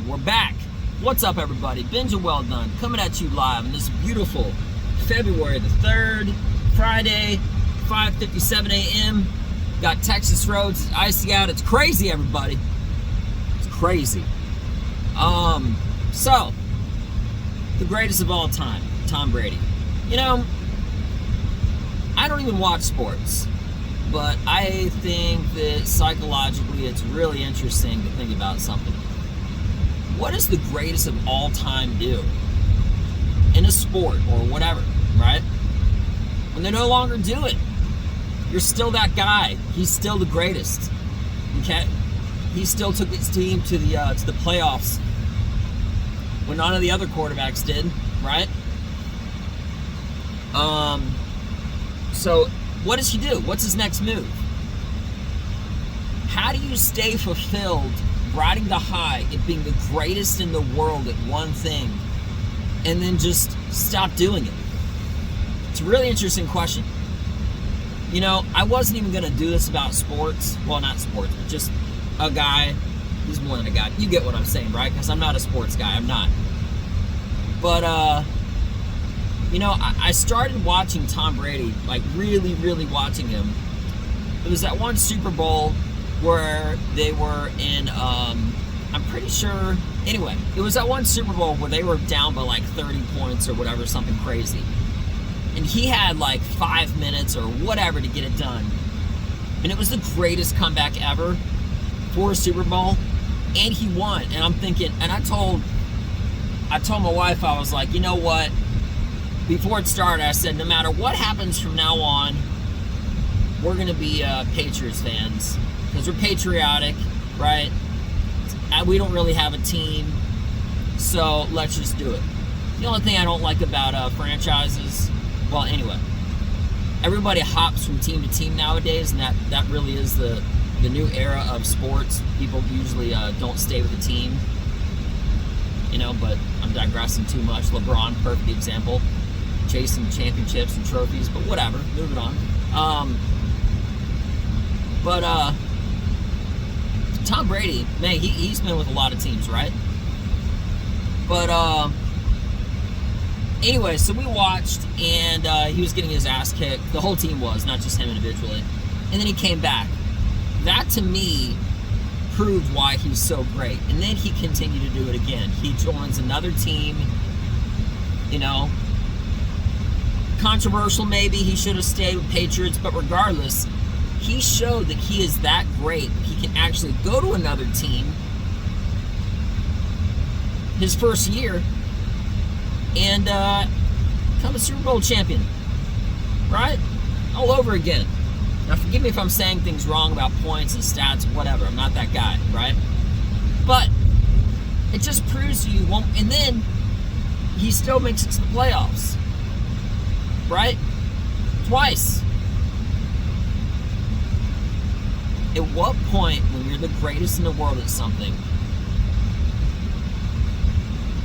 We're back. What's up, everybody? Benja Welldone coming at you live on this beautiful February the 3rd, Friday, 5:57 a.m. Got Texas roads, it's icy out, it's crazy, everybody. It's crazy. So, the greatest of all time, Tom Brady. You know, I don't even watch sports, but I think that psychologically it's really interesting to think about something. What does the greatest of all time do in a sport or whatever, right? When they no longer do it, you're still that guy. He's still the greatest. Okay, he still took his team to the playoffs when none of the other quarterbacks did, right? So what does he do? What's his next move? How do you stay fulfilled riding the high of being the greatest in the world at one thing and then just stop doing it? It's a really interesting question. You know, I wasn't even going to do this about sports. Well, not sports, but just a guy. He's more than a guy. You get what I'm saying, right? Because I'm not a sports guy. I'm not. But, you know, I started watching Tom Brady, like really, really watching him. It was that one Super Bowl where they were in, I'm pretty sure, anyway, it was that one Super Bowl where they were down by like 30 points or whatever, something crazy. And he had like 5 minutes or whatever to get it done. And it was the greatest comeback ever for a Super Bowl. And he won. And I'm thinking, and I told my wife, I was like, you know what? Before it started, I said, no matter what happens from now on, we're going to be Patriots fans. Because we're patriotic, right? And we don't really have a team. So let's just do it. The only thing I don't like about franchises, well, anyway, everybody hops from team to team nowadays, and that really is the new era of sports. People usually don't stay with the team. You know, but I'm digressing too much. LeBron, perfect example. Chasing championships and trophies, but whatever. Moving on. Tom Brady, man, he's been with a lot of teams, right? But anyway, so we watched, and he was getting his ass kicked. The whole team was, not just him individually. And then he came back. That, to me, proved why he's so great. And then he continued to do it again. He joins another team, you know. Controversial, maybe. He should have stayed with Patriots, but regardless, he showed that he is that great. He can actually go to another team his first year and become a Super Bowl champion, right? All over again. Now, forgive me if I'm saying things wrong about points and stats, whatever. I'm not that guy, right? But it just proves to you, and then he still makes it to the playoffs, right? Twice. At what point, when you're the greatest in the world at something,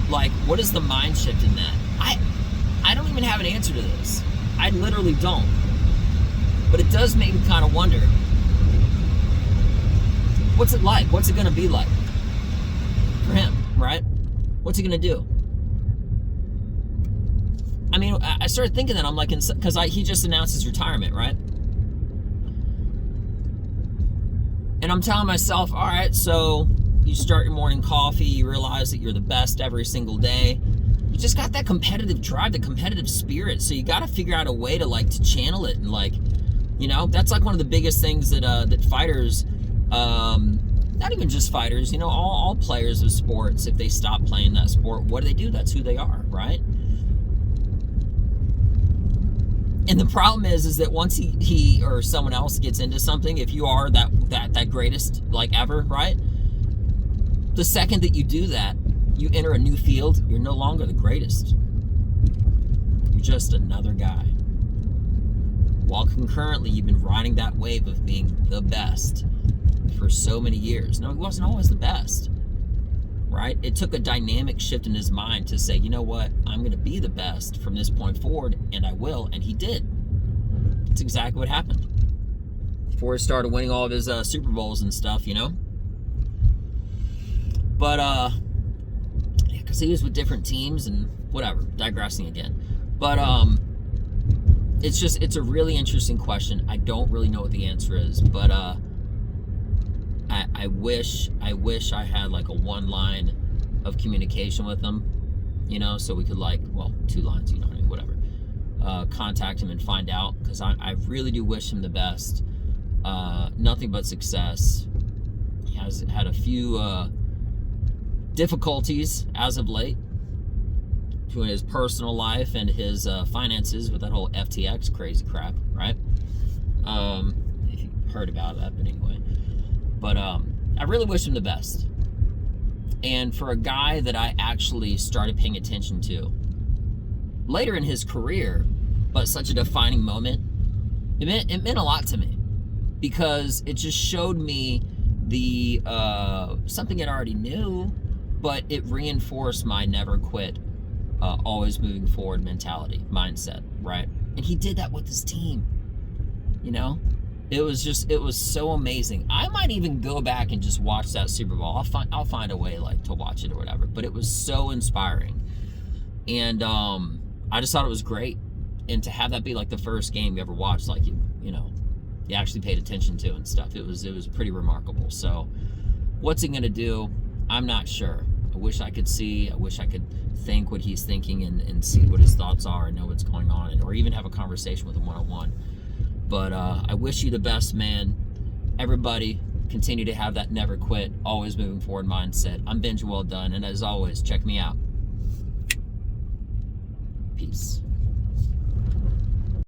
like, what is the mind shift in that? I don't even have an answer to this. I literally don't. But it does make me kind of wonder, what's it like? What's it going to be like for him, right? What's he going to do? I mean, I started thinking that. I'm like, because he just announced his retirement, right? And I'm telling myself, all right, so you start your morning coffee, you realize that you're the best every single day. You just got that competitive drive, the competitive spirit. So you got to figure out a way to channel it. And like, you know, that's like one of the biggest things that fighters, not even just fighters, you know, all players of sports, if they stop playing that sport, what do? That's who they are, right? And the problem is that once he or someone else gets into something, if you are that greatest like ever, right? The second that you do that, you enter a new field, you're no longer the greatest. You're just another guy. While concurrently, you've been riding that wave of being the best for so many years. No, he wasn't always the best, right? It took a dynamic shift in his mind to say, you know what? I'm going to be the best from this point forward, and I will. And he did. That's exactly what happened. Before he started winning all of his Super Bowls and stuff, you know? But because he was with different teams and whatever. Digressing again, but it's a really interesting question. I don't really know what the answer is, but I wish I had like a one line of communication with him, you know, so we could like, well, 2 lines, you know, whatever, contact him and find out, because I really do wish him the best. Nothing but success. He has had a few difficulties as of late between his personal life and his finances with that whole FTX crazy crap, right? If you heard about that, but anyway. But I really wish him the best. And for a guy that I actually started paying attention to later in his career, but such a defining moment, it meant a lot to me, because it just showed me the something I already knew, but it reinforced my never quit, always moving forward mindset, right? And he did that with his team, you know? It was so amazing. I might even go back and just watch that Super Bowl. I'll find a way like to watch it or whatever. But it was so inspiring, and I just thought it was great. And to have that be like the first game you ever watched, like you know, you actually paid attention to and stuff. It was pretty remarkable. So, what's he gonna do? I'm not sure. I wish I could see. I wish I could think what he's thinking and see what his thoughts are and know what's going on, or even have a conversation with him one-on-one. But I wish you the best, man. Everybody, continue to have that never quit, always moving forward mindset. I'm Benja Welldone, and as always, check me out. Peace.